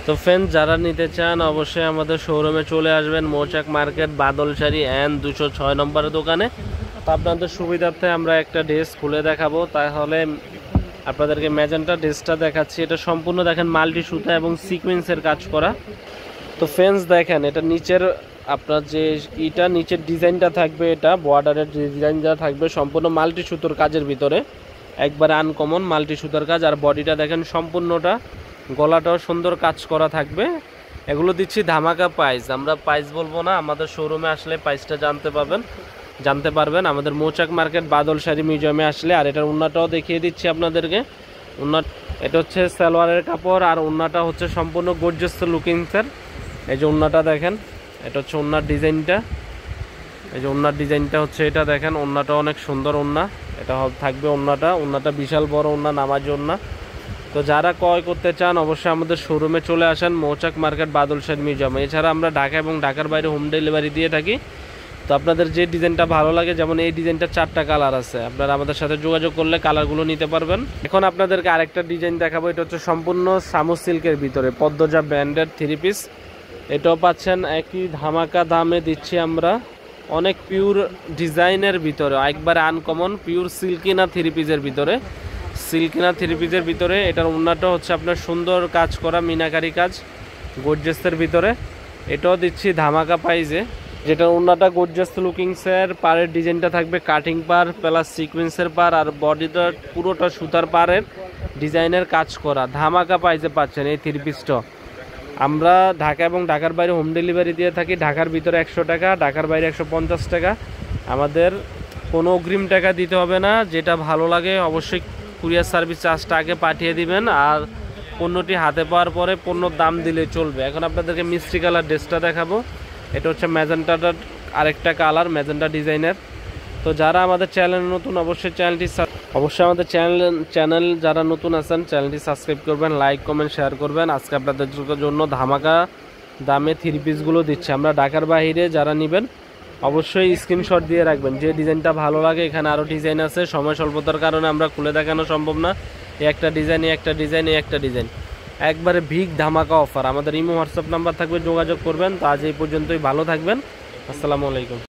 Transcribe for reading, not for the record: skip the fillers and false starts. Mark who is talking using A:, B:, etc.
A: তো ফ্রেন্ডস, যারা নিতে চান অবশ্যই আমাদের শোরুমে চলে আসবেন, মৌচাক মার্কেট বাদলশাড়ি N 206 নম্বরের দোকানে। তো আপনাদের সুবিধার্থে আমরা একটা ড্রেস খুলে দেখাবো, তাহলে আপনাদেরকে ম্যাজেন্টা ড্রেসটা দেখাচ্ছি। এটা সম্পূর্ণ দেখেন মাল্টি সুতা এবং সিকোয়েন্সের কাজ করা। তো ফ্রেন্ডস দেখেন, এটা নিচের আপনার যে নিচের ডিজাইনটা থাকবে, এটা বর্ডারের ডিজাইনটা থাকবে সম্পূর্ণ মাল্টি সুতোর কাজের ভিতরে, একবারে আনকমন মাল্টি সুতোর কাজ। আর বডিটা দেখেন সম্পূর্ণটা, গলাটাও সুন্দর কাজ করা থাকবে। এগুলো দিচ্ছি ধামাকা প্রাইস, আমরা প্রাইস বলবো না, আমাদের শোরুমে আসলে প্রাইসটা জানতে পারবেন আমাদের মৌচাক মার্কেট বাদলশাড়ি মিউজিয়ামে আসলে। আর এটার উন্নাটাও দেখিয়ে দিচ্ছি আপনাদেরকে। এটা হচ্ছে সালোয়ারের কাপড়, আর উন্নাটা হচ্ছে সম্পূর্ণ গর্জিয়াস লুকিংসের। এই যে উন্নাটা দেখেন, এটা হচ্ছে উন্নার ডিজাইনটা। এই যে উন্নার ডিজাইনটা হচ্ছে এটা দেখেন, উন্নাটা অনেক সুন্দর উন্না। এটা থাকবে উন্নাটা বিশাল বড় উন্না, নামাজি উন্না। তো যারা ক্রয় করতে চান অবশ্যই আমাদের শোরুমে চলে আসেন, মৌচাক মার্কেট বাদলশাড়ি মিউজিয়ামে। এছাড়া আমরা ঢাকা এবং ঢাকার বাইরে হোম ডেলিভারি দিয়ে থাকি। তো আপনাদের যে ডিজাইনটা ভালো লাগে, যেমন এই ডিজাইনটা 4টা কালার আছে, আপনারা আমাদের সাথে যোগাযোগ করলে কালারগুলো নিতে পারবেন। এখন আপনাদেরকে আরেকটা ডিজাইন দেখাবো। এটা হচ্ছে সম্পূর্ণ সামু সিল্কের ভিতরে পদ্মজা ব্র্যান্ডের 3 পিস। এটাও পাচ্ছেন একই ধামাকা দামে দিচ্ছি আমরা, অনেক পিওর ডিজাইনের ভিতরে, একবারে আনকমন পিওর সিল্কিনা 3 পিসের ভিতরে। এটার ওন্নাটা হচ্ছে আপনার সুন্দর কাজ করা মিনাকারি কাজ গর্জিয়াসের ভিতরে। এটাও দিচ্ছি ধামাকা প্রাইজে, যেটার ওন্নাটা গর্জিয়াস লুকিংসের। পাড়ের ডিজাইনটা থাকবে কাটিং পার প্লাস সিকোয়েন্সের পার, আর বডিটা পুরোটা সুতার পাড়ের ডিজাইনের কাজ করা। ধামাকা প্রাইজে পাচ্ছেন এই 3 পিসটা। আমরা ঢাকা এবং ঢাকার বাইরে হোম ডেলিভারি দিয়ে থাকি। ঢাকার ভিতরে 100 টাকা, ঢাকার বাইরে 150 টাকা। আমাদের কোনো অগ্রিম টাকা দিতে হবে না, যেটা ভালো লাগে অবশ্যই কুরিয়ার সার্ভিস চার্জটা আগে পাঠিয়ে দিবেন, আর পণ্যটি হাতে পাওয়ার পরে পণ্যর দাম দিলে চলবে। এখন আপনাদেরকে মিষ্টি কালার ড্রেসটা দেখাবো। এটা হচ্ছে ম্যাজেন্টাটার আরেকটা কালার, ম্যাজেন্টা ডিজাইনের। তো যারা আমাদের চ্যানেল নতুন অবশ্যই আমাদের চ্যানেল যারা নতুন আছেন চ্যানেলটি সাবস্ক্রাইব করবেন, লাইক কমেন্ট শেয়ার করবেন। আজকে আপনাদের জন্য ধামাকা দামে 3 পিসগুলো দিচ্ছে আমরা। ঢাকার বাইরে যারা নেবেন অবশ্যই স্ক্রিনশট দিয়ে রাখবেন, যে ডিজাইনটা ভালো লাগে। এখানে আরও ডিজাইন আছে, সময় স্বল্পতার কারণে আমরা খুলে দেখানো সম্ভব না। একটা ডিজাইন একবারে বিগ ধামাকা অফার। আমাদের ইমো হোয়াটসঅ্যাপ নাম্বার থাকবে, যোগাযোগ করবেন। তো আজ এই পর্যন্তই, ভালো থাকবেন, আসসালামু আলাইকুম।